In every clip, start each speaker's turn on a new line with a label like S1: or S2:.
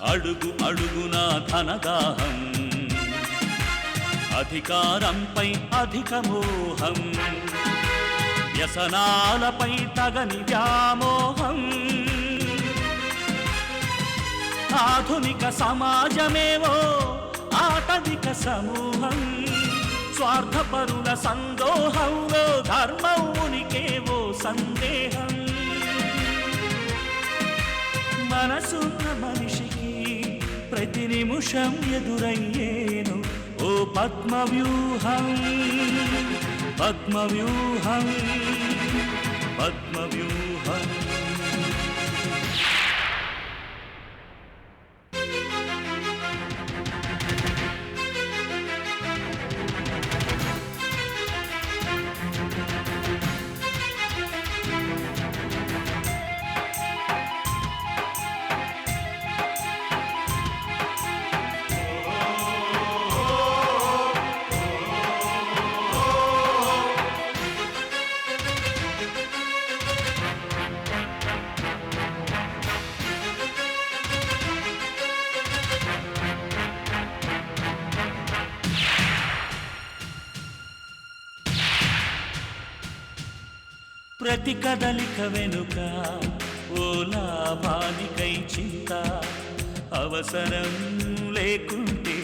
S1: అడుగు అడుగున ధనదాహం, అధికారంపై అధిక మోహం, వ్యసనాలపై తగని వ్యామోహం. ఆధునిక సమాజమేవో ఆటవిక సమూహం, స్వార్థపరుల సందోహంలో ధర్మం ఉనికేవో సందేహం. మనసున్న మనిషికి ప్రతి నిమిషం ఎదురయ్యేను ఓ పద్మవ్యూహం, పద్మవ్యూహం, పద్మవ్యూహం. ప్రతి కదలిక వెనుక ఓ లాభానికై చింత, అవసరం లేకుంటే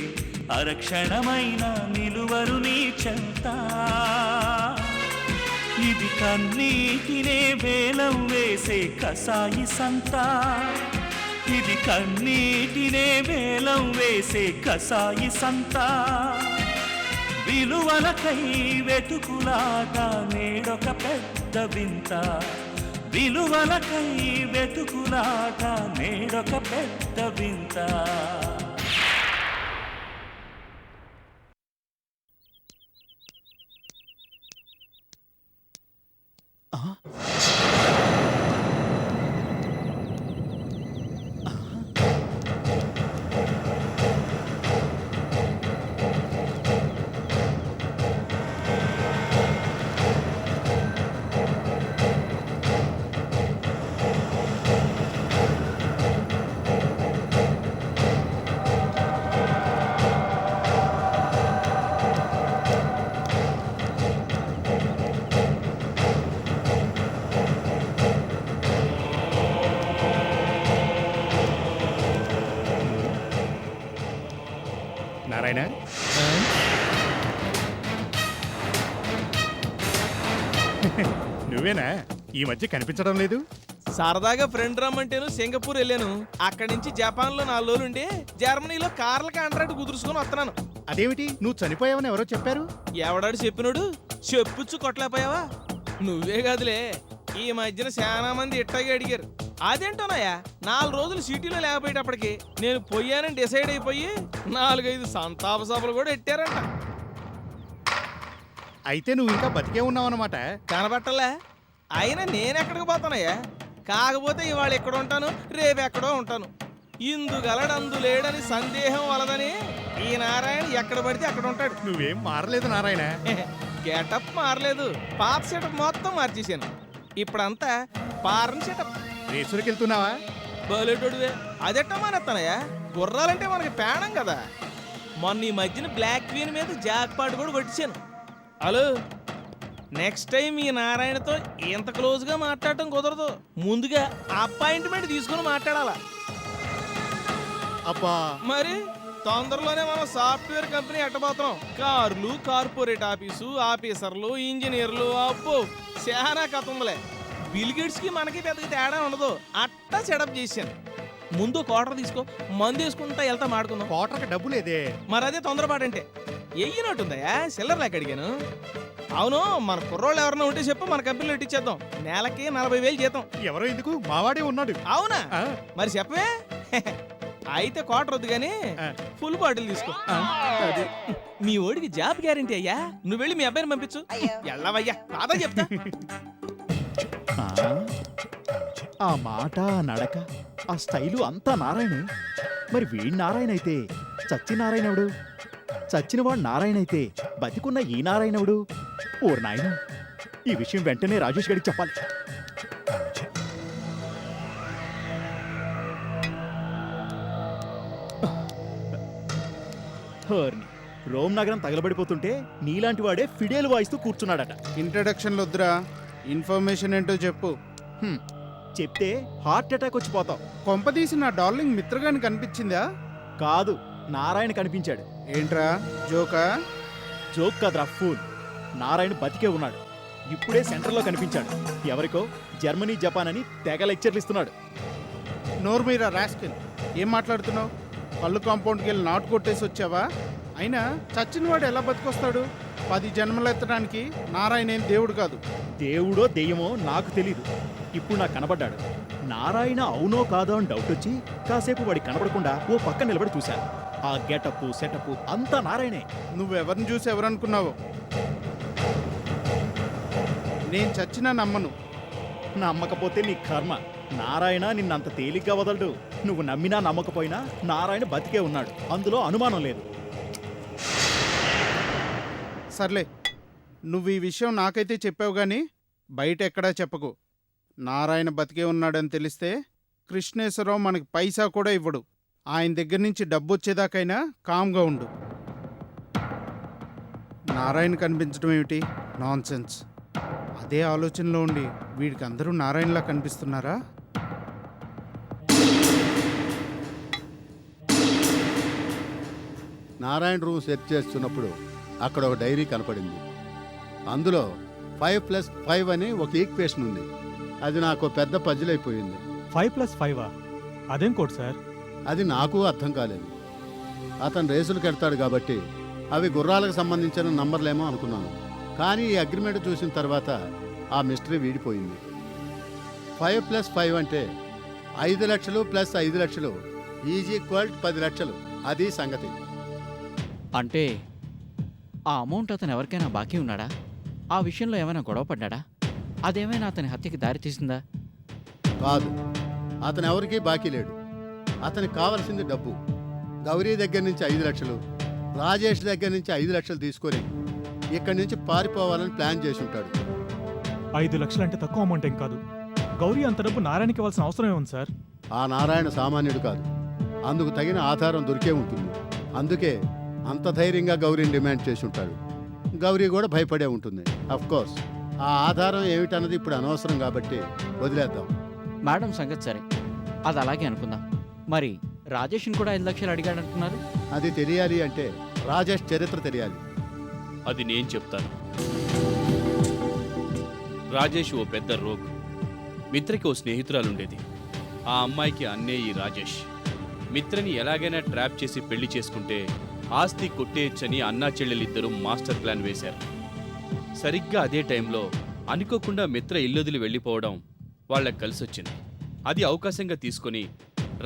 S1: అరక్షణమైన నిలువరు నీ చెంత. ఇది కన్నీటినే వేలం వేసే కసాయి సంత, ఇది కన్నీటినే వేలం వేసే కసాయి సంత. విలువలకై వెతుకులాట నేడొక పెద్ద వింత, విలువలకై వెతుకులాట నేడొక పెద్ద వింత.
S2: నారాయణ, నువ్వేనా? ఈ మధ్య కనిపించడం లేదు.
S3: సరదాగా ఫ్రెండ్ రమ్మంటేను సింగపూర్ వెళ్ళాను. అక్కడి నుంచి జపాన్ లో 4 రోజులుండి జర్మనీలో కార్ల కాంట్రాక్ట్ కుదుర్చుకొని వస్తున్నాను.
S2: అదేమిటి, నువ్వు చనిపోయావని ఎవరో చెప్పారు?
S3: ఎవడాడు చెప్పినోడు? చెప్పుచ్చు కొట్టలేకపోయావా? నువ్వే కాదులే, ఈ మధ్యన చాలా మంది ఇట్టాగే అడిగారు. అదేంటోనయ్యా, 4 రోజులు సిటీలో లేకపోయేటప్పటికి నేను పోయానని డిసైడ్ అయిపోయి 4-5 సంతాప సభలు కూడా ఎట్టారంట.
S2: అయితే నువ్వు ఇంకా బతికే ఉన్నావు అన్నమాట.
S3: కనబట్టలే, అయినా నేనెక్కడికి పోతానయ్యా? కాకపోతే ఇవాళ ఎక్కడ ఉంటాను, రేపు ఎక్కడో ఉంటాను. ఇందుగలడందు లేడని సందేహం వలదని ఈ నారాయణ ఎక్కడ పడితే అక్కడ ఉంటాడు.
S2: నువ్వేం మారలేదు నారాయణ.
S3: గెటప్ మారలేదు, పాత సెటప్ మొత్తం మార్చేసాను. ఇప్పుడంతా పారన్ సెటప్.
S2: రేసులకు వెళ్తున్నావా?
S3: బోలేటోడువే, అదెట్టా మానేస్తానయ్యా? గుర్రాలంటే మనకి పేణం కదా. మొన్న ఈ మధ్యన బ్లాక్ క్వీన్ మీద జాక్ పాటు కూడా కొట్టించాను. హలో, నెక్స్ట్ టైం ఈ నారాయణతో ఇంత క్లోజ్గా మాట్లాడటం కుదరదు. ముందుగా అపాయింట్మెంట్ తీసుకుని మాట్లాడాలా.
S2: అబ్బా,
S3: మరి తొందరలోనే మనం సాఫ్ట్వేర్ కంపెనీ ఎట్టబోతున్నాం. కార్లు, కార్పొరేట్ ఆఫీసు, ఆఫీసర్లు, ఇంజనీర్లు, అబ్బో చాలా కథ ఉందిలే. బిల్గేట్స్ కి మనకి పెద్దగా తేడా ఉండదు. అట్టా సెటప్ చేశాను. ముందు క్వార్టర్ తీసుకో, మందు వేసుకుంటా వెళ్తా మాడుకుందాం.
S2: క్వార్టర్కి డబ్బు లేదే.
S3: మరి అదే తొందరపాటు అంటే. ఎయ్యినట్టుందయా, సిల్లర్ లేక అడిగాను. అవును, మన కుర్రోళ్ళు ఎవరన్నా ఉంటే చెప్పు, మన కంపెనీలో ఇట్టించేద్దాం. నెలకి 40,000 జీతం.
S2: ఎవరో ఎందుకు, మావాడే ఉన్నాడు.
S3: అవునా? మరి చెప్పవే. అయితే క్వార్టర్ వద్దు కానీ ఫుల్ బాటిల్ తీసుకో. మీ ఓడికి జాబ్ గ్యారంటీ అయ్యా. నువ్వు వెళ్ళి మీ అబ్బాయిని పంపించు. ఎల్లవయ్యా, కాదా చెప్తా.
S4: ఆ మాట, నడక, ఆ స్టైలు అంతా నారాయణే. మరి వీడి నారాయణ అయితే చచ్చి నారాయణవుడు, చచ్చినవాడు నారాయణ అయితే బతికున్న ఈ నారాయణవుడు. ఓర్ నాయన, ఈ విషయం వెంటనే రాజేష్ గడికి చెప్పాలి. హోర్ని రోమ్ నగరం తగలబడిపోతుంటే నీలాంటి వాడే ఫిడేలు వాయిస్తూ కూర్చున్నాడట.
S2: ఇంట్రడక్షన్లు వద్దురా, ఇన్ఫర్మేషన్ ఏంటో చెప్పు.
S4: హ్మ్, చెప్తే హార్ట్ అటాక్ వచ్చి పోతావు.
S2: కొంపదీసి నా డార్లింగ్ మిత్రగాని కనిపించిందా?
S4: కాదు, నారాయణ కనిపించాడు.
S2: ఏంట్రా జోకా?
S4: జోక్ కదరా ఫూల్. నారాయణ బతికే ఉన్నాడు. ఇప్పుడే సెంటర్లో కనిపించాడు. ఎవరికో జర్మనీ జపాన్ అని తెగ లెక్చర్లు ఇస్తున్నాడు.
S2: నోర్మీరా రాస్కెల్, ఏం మాట్లాడుతున్నావు? కళ్ళు కాంపౌండ్కి వెళ్ళి నాటు కొట్టేసి వచ్చావా? అయినా చచ్చిన వాడు ఎలా బతికొస్తాడు? 10 జన్మలు ఎత్తడానికి నారాయణ ఏం దేవుడు కాదు.
S4: దేవుడో దెయ్యమో నాకు తెలీదు. ఇప్పుడు నాకు కనబడ్డాడు. నారాయణ అవునో కాదో అని డౌట్ వచ్చి కాసేపు వాడి కనబడకుండా ఓ పక్క నిలబడి చూశాను. ఆ గెటప్ సెటప్ అంతా నారాయణే.
S2: నువ్వెవరిని చూసి ఎవరనుకున్నావు? నేను చచ్చినా నమ్మను.
S4: నమ్మకపోతే నీ కర్మ. నారాయణ నిన్నంత తేలిగ్గా వదలడు. నువ్వు నమ్మినా నమ్మకపోయినా నారాయణ బతికే ఉన్నాడు, అందులో అనుమానం లేదు.
S2: సర్లే, నువ్వు ఈ విషయం నాకైతే చెప్పావు గానీ బయట ఎక్కడా చెప్పకు. నారాయణ బతికే ఉన్నాడని తెలిస్తే కృష్ణేశ్వరరావు మనకి పైసా కూడా ఇవ్వడు. ఆయన దగ్గర నుంచి డబ్బు వచ్చేదాకైనా కామ్గా ఉండు. నారాయణ కనిపించడం ఏమిటి? నాన్సెన్స్. అదే ఆలోచనలో ఉండి వీడికి అందరూ నారాయణలా కనిపిస్తున్నారా?
S5: నారాయణ రూమ్ సెర్చ్ చేస్తున్నప్పుడు అక్కడ ఒక డైరీ కనపడింది. అందులో 5+5 అని ఒక ఈక్వేషన్ ఉంది. అది నాకు పెద్ద పజిల్ అయిపోయింది.
S6: 5+5 అదేం కోడ్ సార్?
S5: అది నాకు అర్థం కాలేదు. అతను రేసులు కడతాడు కాబట్టి అవి గుర్రాలకు సంబంధించిన నంబర్లేమో అనుకున్నాను. కానీ ఈ అగ్రిమెంట్ చూసిన తర్వాత ఆ మిస్టరీ వీడిపోయింది. 5+5 అంటే 5 లక్షలు ప్లస్ 5 లక్షలు ఈజ్ ఈక్వల్ 10 లక్షలు. అది సంగతి.
S7: అంటే ఆ అమౌంట్ అతను ఎవరికైనా బాకీ ఉన్నాడా? ఆ విషయంలో ఏమైనా గొడవ పడ్డాడా? అదేమైనా అతని హత్యకి దారితీసిందా?
S5: కాదు, అతను ఎవరికీ బాకీ లేడు. అతనికి కావలసింది డబ్బు. గౌరీ దగ్గర నుంచి 5 లక్షలు, రాజేష్ దగ్గర నుంచి 5 లక్షలు తీసుకొని ఇక్కడి నుంచి పారిపోవాలని ప్లాన్ చేసి ఉంటాడు.
S6: 5 లక్షలు అంటే తక్కువ అమౌంట్ ఏం కాదు. గౌరీ అంత డబ్బు నారాయణకి ఇవ్వాల్సిన అవసరం ఏముంది సార్?
S5: ఆ నారాయణ సామాన్యుడు కాదు. అందుకు తగిన ఆధారం దొరికే ఉంటుంది. అందుకే అంత ధైర్యంగా గౌరీని డిమాండ్ చేసి ఉంటాడు. గౌరీ కూడా భయపడే ఉంటుంది. కోర్స్ ఆ ఆధారం ఏమిటన్నది ఇప్పుడు అనవసరం కాబట్టి వదిలేద్దాం.
S7: మేడం సంగతి సరే, అది అలాగే అనుకుందాం. మరి రాజేష్ని కూడా 5 లక్షలు అడిగాడంటున్నారు.
S5: అది తెలియాలి అంటే రాజేష్ చరిత్ర తెలియాలి.
S8: అది నేను చెప్తాను. రాజేష్ ఓ పెద్ద రోగ్. మిత్రకి ఓ స్నేహితురాలుండేది. ఆ అమ్మాయికి అన్నే ఈ రాజేష్. మిత్రని ఎలాగైనా ట్రాప్ చేసి పెళ్లి చేసుకుంటే ఆస్తి కొట్టేయచ్చని అన్నా చెల్లెలిద్దరూ మాస్టర్ ప్లాన్ వేశారు. సరిగ్గా అదే టైంలో అనుకోకుండా మిత్ర ఇల్లొదిలి వెళ్ళిపోవడం వాళ్ళకి కలిసొచ్చింది. అది అవకాశంగా తీసుకొని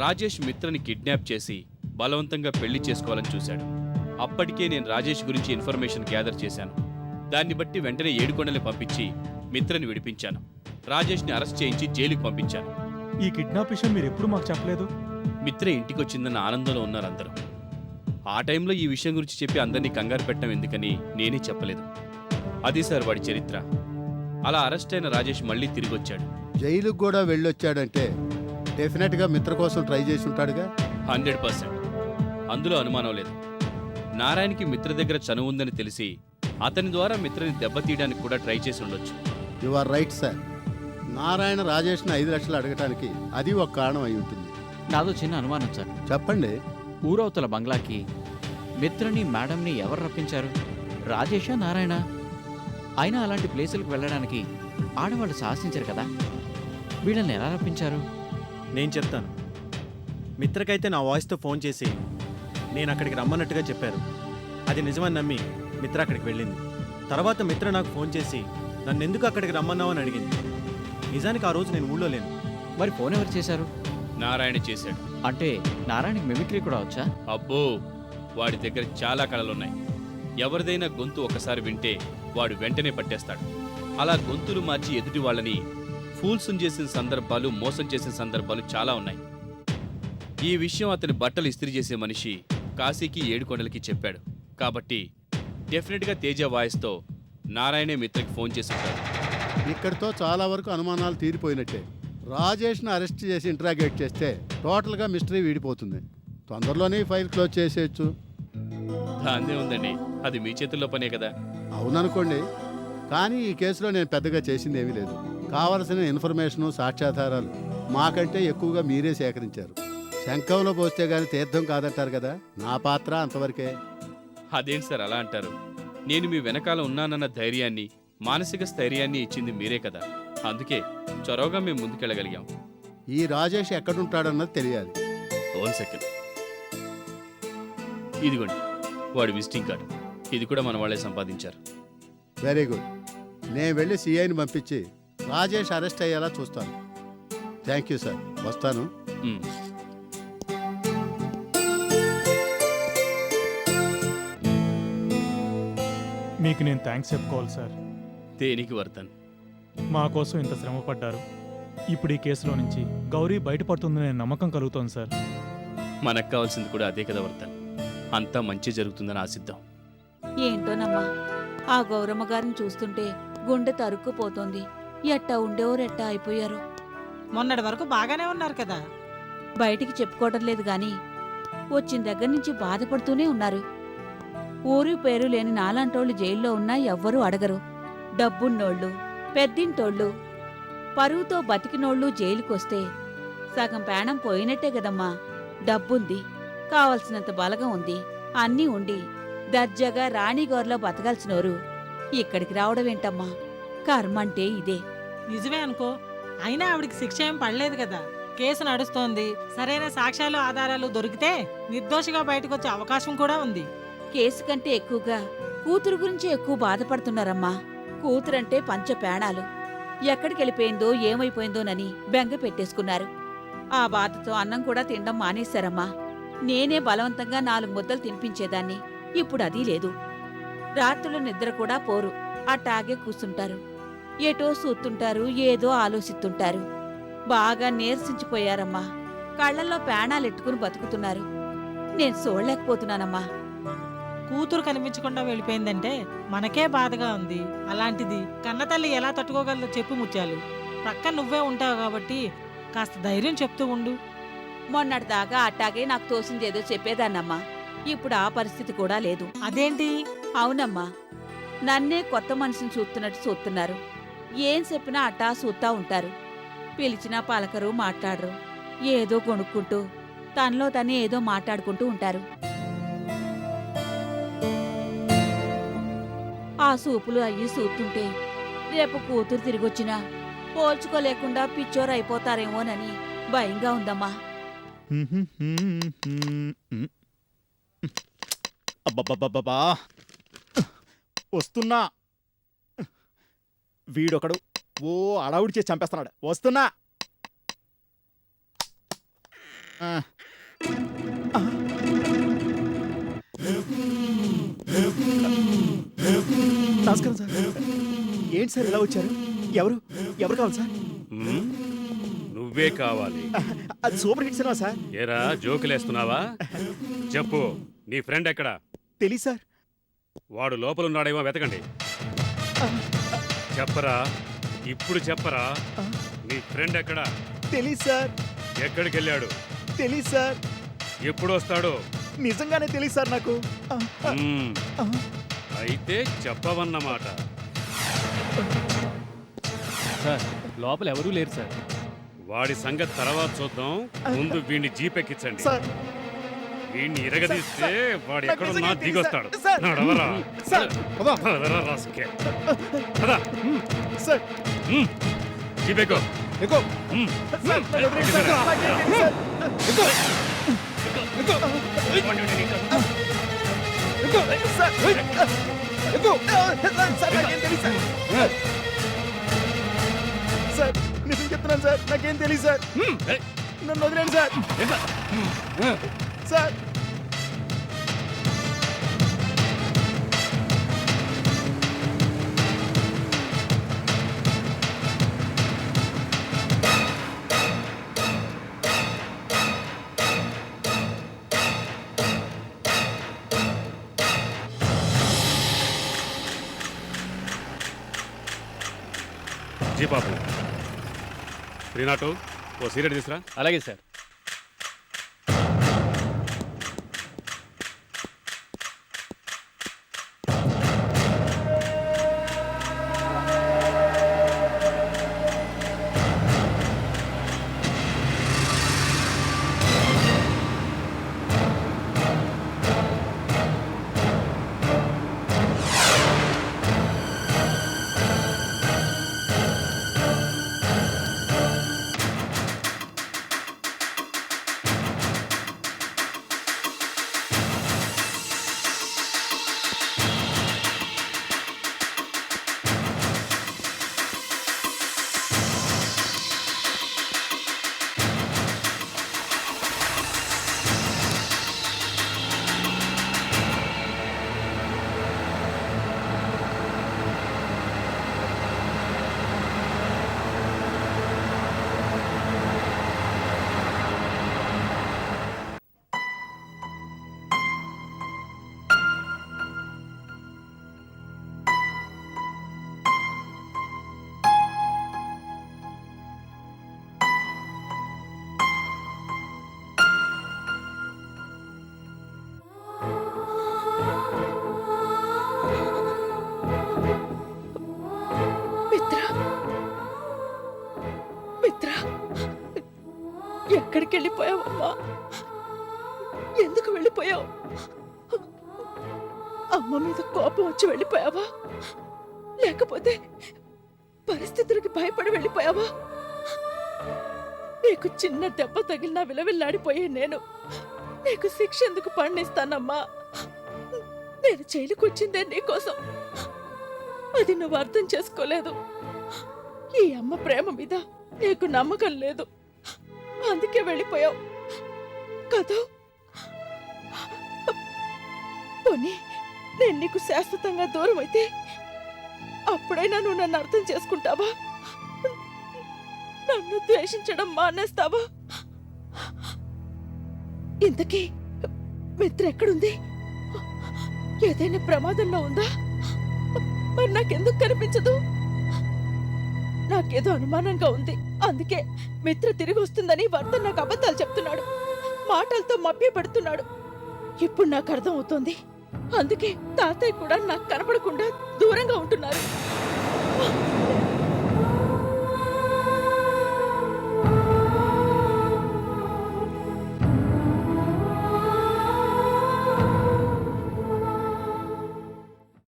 S8: రాజేష్ మిత్రని కిడ్నాప్ చేసి బలవంతంగా పెళ్లి చేసుకోవాలని చూశాడు. అప్పటికే నేను రాజేష్ గురించి ఇన్ఫర్మేషన్ గ్యాదర్ చేశాను. దాన్ని బట్టి వెంటనే ఏడుకొండల్ని పంపించి మిత్రని విడిపించాను. రాజేష్ని అరెస్ట్ చేయించి జైలుకి పంపించాను.
S6: ఈ కిడ్నాప్ విషయం మీరు ఎప్పుడు మాకు చెప్పలేదు.
S8: మిత్ర ఇంటికొచ్చిందన్న ఆనందంలో ఉన్నారు అందరూ. ఆ టైంలో ఈ విషయం గురించి చెప్పి అందరినీ కంగారు పెట్టడం ఎందుకని నేనే చెప్పలేదు. అది సార్ వాడి చరిత్ర. అలా అరెస్ట్ అయిన రాజేష్ మళ్ళీ తిరిగొచ్చాడు.
S5: జైలుకు కూడా వెళ్ళొచ్చాడంటే డెఫినెట్గా మిత్ర కోసం ట్రై చేసి ఉంటాడుగా.
S8: 100%. అందులో అనుమానం లేదు. నారాయణకి మిత్ర దగ్గర చనువు ఉందని తెలిసి అతని ద్వారా మిత్రని దెబ్బతీయడానికి కూడా ట్రై చేసి ఉండొచ్చు.
S5: You are right sir. Narayana రాజేష్ని 5 లక్షలు అడగటానికి అది ఒక కారణం అయి ఉంటుంది.
S7: నాదో చిన్న అనుమానం సార్.
S5: చెప్పండి.
S7: ఊరవతల బంగ్లాకి మిత్రని మేడంని ఎవరు రప్పించారు? రాజేషా నారాయణ? అయినా అలాంటి ప్లేసులకు వెళ్ళడానికి ఆడవాళ్ళు సాహసించరు కదా. వీళ్ళని ఎలా రప్పించారు?
S9: నేను చెప్తాను. మిత్రకైతే నా వాయిస్తో ఫోన్ చేసి నేను అక్కడికి రమ్మన్నట్టుగా చెప్పారు. అది నిజమని నమ్మి మిత్ర అక్కడికి వెళ్ళింది. తర్వాత మిత్ర నాకు ఫోన్ చేసి నన్ను ఎందుకు అక్కడికి రమ్మన్నావు అని అడిగింది. నిజానికి ఆ రోజు నేను ఊళ్ళో లేను.
S7: మరి ఫోన్ ఎవరు చేశారు?
S8: నారాయణ చేశాడు.
S7: అంటే నారాయణకి మిమిక్రీ కూడా వచ్చా?
S8: అబ్బో, వాడి దగ్గర చాలా కళలున్నాయి. ఎవరిదైనా గొంతు ఒకసారి వింటే వాడు వెంటనే పట్టేస్తాడు. అలా గొంతులు మార్చి ఎదుటి వాళ్ళని ఫూల్స్ని చేసిన సందర్భాలు, మోసం చేసిన సందర్భాలు చాలా ఉన్నాయి. ఈ విషయం అతని బట్టలు ఇస్త్రీ చేసే మనిషి కాశీకి ఏడుకొండలకి చెప్పాడు. కాబట్టి డెఫినెట్గా తేజ వాయిస్తో నారాయణే మిత్రకి ఫోన్ చేసి ఉంటాడు.
S5: ఇక్కడితో చాలా వరకు అనుమానాలు తీరిపోయినట్టే. రాజేష్ని అరెస్ట్ చేసి ఇంట్రాగేట్ చేస్తే టోటల్గా మిస్టరీ వీడిపోతుంది. తొందరలోనే ఈ ఫైల్ క్లోజ్ చేసేయచ్చు.
S8: దాందే ఉందండి, అది మీ చేతుల్లో పనే కదా.
S5: అవుననుకోండి, కానీ ఈ కేసులో నేను పెద్దగా చేసింది ఏమీ లేదు. కావలసిన ఇన్ఫర్మేషను, సాక్ష్యాధారాలు మాకంటే ఎక్కువగా మీరే సేకరించారు. శంఖంలో పోస్తే గాని తీర్థం కాదంటారు కదా, నా పాత్ర అంతవరకే.
S8: అదేంటి సార్ అలా అంటారు? నేను మీ వెనకాల ఉన్నానన్న ధైర్యాన్ని, మానసిక స్థైర్యాన్ని ఇచ్చింది మీరే కదా. అందుకే చొరవగా మేము ముందుకెళ్ళగలిగాం.
S5: ఈ రాజేష్ ఎక్కడుంటాడన్నది తెలియాలి.
S8: 1 సెకండ్. ఇదిగోండి వాడి విజిటింగ్ కార్డు. ఇది కూడా మన వాళ్ళే సంపాదించారు.
S5: Very good. నేను వెళ్ళి సిఐని పంపించి రాజేష్ అరెస్ట్ అయ్యేలా చూస్తాను. థ్యాంక్ యూ సార్, వస్తాను.
S8: మ్.
S6: మీకు నేను థ్యాంక్స్ చెప్పుకోవాలి సార్.
S8: దేనికి వర్ధన్?
S6: మా కోసం ఇంత శ్రమ పడ్డారు. ఇప్పుడు ఈ కేసులో నుంచి గౌరీ బయటపడుతుందనే నమ్మకం కలుగుతోంది సార్.
S8: మనకు కావాల్సింది కూడా అదే కదా వర్ధన్. అంతా మంచి జరుగుతుందని ఆశిద్దాం.
S10: ఏంటోనమ్మా, ఆ గౌరమ్మ గారిని చూస్తుంటే గుండె తరుక్కుపోతోంది. ఎట్టా ఉండేవారు ఎట్టా అయిపోయారు.
S11: మొన్నటి వరకు బాగానే ఉన్నారు కదా.
S10: బయటికి చెప్పుకోవడం లేదు గాని వచ్చిన దగ్గర నుంచి బాధపడుతూనే ఉన్నారు. ఊరు పేరు లేని నాలాంటోళ్ళు జైల్లో ఉన్నా ఎవ్వరూ అడగరు. డబ్బున్నోళ్ళు, పెద్దింటోళ్ళు, పరువుతో బతికినోళ్ళు జైలుకొస్తే సగం ప్రాణం పోయినట్టే గదమ్మా. డబ్బుంది, కావలసినంత బలగం ఉంది, అన్నీ ఉండి దర్జాగా రాణిగోర్లో బతకాల్సినోరు ఇక్కడికి రావడమేంటమ్మా? కర్మంటే ఇదే.
S11: నిజమే అనుకో, అయినా ఆవిడికి శిక్ష ఏం పడలేదు కదా. కేసు నడుస్తోంది. సరైన సాక్ష్యాలు, ఆధారాలు దొరికితే నిర్దోషిగా బయటకొచ్చే అవకాశం కూడా ఉంది.
S10: కేసు కంటే ఎక్కువగా కూతురు గురించి ఎక్కువ బాధపడుతున్నారమ్మా. కూతురంటే పంచ ప్రాణాలు. ఎక్కడికెళ్ళిపోయిందో ఏమైపోయిందోనని బెంగ పెట్టేసుకున్నారు. ఆ బాధతో అన్నం కూడా తినడం మానేశారమ్మా. నేనే బలవంతంగా 4 ముద్దలు తినిపించేదాన్ని. ఇప్పుడు అదీ లేదు. రాత్రులు నిద్ర కూడా పోరు. అట్టాగే కూర్చుంటారు. ఏటో సూత్తుంటారు, ఏదో ఆలోచిస్తుంటారు. బాగా నీరసించిపోయారమ్మా. కళ్లల్లో ప్రాణాలెట్టుకుని బతుకుతున్నారు. నేను చూడలేకపోతున్నానమ్మా.
S11: కూతురు కనిపించకుండా వెళ్ళిపోయిందంటే మనకే బాధగా ఉంది. అలాంటిది కన్నతల్లి ఎలా తట్టుకోగలదో చెప్పు ముత్యాలు. ప్రక్క నువ్వే ఉంటావు కాబట్టి కాస్త ధైర్యం చెప్తూ ఉండు.
S10: మొన్నటిదాకా అట్టాగే నాకు తోసిందేదో చెప్పేదాన్నమ్మా. ఇప్పుడు ఆ పరిస్థితి కూడా లేదు.
S11: అదేంటి?
S10: అవునమ్మా, నన్నే కొత్త మనిషిని చూస్తున్నట్టు చూస్తున్నారు. ఏం చెప్పినా అట్టా చూస్తా ఉంటారు. పిలిచినా పలకరు, మాట్లాడరు. ఏదో కొనుక్కుంటూ తనలో తనే ఏదో మాట్లాడుకుంటూ ఉంటారు. ఆ సూపులు అయ్యి చూస్తుంటే రేపు కూతురు తిరిగొచ్చినా పోల్చుకోలేకుండా పిచ్చోరైపోతారేమోనని భయంగా ఉందమ్మా.
S4: అబ్బబ్బబ్బబ్బా, వస్తున్నా. వీడొకడు ఓ అడవుడి చేసి చంపేస్తున్నాడు. వస్తున్నా. ఆ. ఆ. నమస్కారం సార్. ఏంటి సార్ ఇలా వచ్చారు? ఎవరు కావాలి సార్?
S12: నువ్వే కావాలి.
S4: అది సూపర్ హిట్ సినిమా సార్.
S12: ఏరా జోకులేస్తున్నావా? చెప్పు, నీ ఫ్రెండ్ ఎక్కడా?
S4: తెలీదు సార్.
S12: వాడు లోపలున్నాడేమో వెతకండి. చెప్పరా, ఇప్పుడు చెప్పరా. నీ ఫ్రెండ్ ఎక్కడా?
S4: తెలీదు సార్.
S12: ఎక్కడికి వెళ్ళాడు?
S4: తెలీదు సార్.
S12: ఎప్పుడు వస్తాడు?
S4: నిజంగానే తెలీదు సార్ నాకు.
S12: అయితే చెప్పవన్నమాట.
S9: సార్, లోపల ఎవరూ లేరు సార్.
S12: వాడి సంగతి తర్వాత చూద్దాం. ముందు వీడిని జీపెక్కించండి.
S4: సార్,
S12: వీడిని ఇరగదీస్తే వాడు
S4: నాకు
S12: ఎక్కడున్నా
S4: నిజంగా
S12: దిగొస్తాడు.
S4: సార్.
S12: నడవరా.
S4: సార్,
S12: పదరా రాసుకే. పద.
S4: సార్,
S12: జీపెక్కు.
S4: సార్, నన్ను వదిలేయండి సార్. నాకేం తెలీదు సార్. సార్, నాకేం తెలీదు సార్. సార్, నిజం చెప్తున్నాను సార్, నాకేం తెలీదు సార్. నన్ను వదిలేండి సార్. సార్,
S12: జీ బాబు, శ్రీనాథు ఓ సిగరెట్ తీసురా.
S8: అలాగే సార్.
S13: మిత్ర, ఎక్కడికి వెళ్ళిపోయావమ్మా? ఎందుకు వెళ్ళిపోయావు? అమ్మ మీద కోపం వచ్చి వెళ్ళిపోయావా? లేకపోతే పరిస్థితులకి భయపడి వెళ్ళిపోయావా? నీకు చిన్న దెబ్బ తగిలినా విలవిల్లాడిపోయే నేను నీకు శిక్ష ఎందుకు పండిస్తానమ్మా? నేను జైలుకు వచ్చిందే నీకోసం. అది నువ్వు అర్థం చేసుకోలేదు. ఈ అమ్మ ప్రేమ మీద నీకు నమ్మకం లేదు, అందుకే వెళ్ళిపోయావు కదా. పోనీ నేను నీకు శాశ్వతంగా దూరం అయితే అప్పుడైనా నువ్వు నన్ను అర్థం చేసుకుంటావా? నన్ను ద్వేషించడం మానేస్తావా? ఇంతకీ మిత్ర ఎక్కడుంది? ఏదైనా ప్రమాదంలో ఉందా? మరి నాకెందుకు కనిపించదు? నాకేదో అనుమానంగా ఉంది. అందుకే మిత్ర తిరిగి వస్తుందని వర్ధన్ నాకు అబద్ధాలు చెప్తున్నాడు, మాటలతో మభ్యపెడుతున్నాడు. ఇప్పుడు నాకు అర్థం అవుతోంది. అందుకే తాతయ్య కూడా నాకు కనపడకుండా దూరంగా ఉంటున్నారు.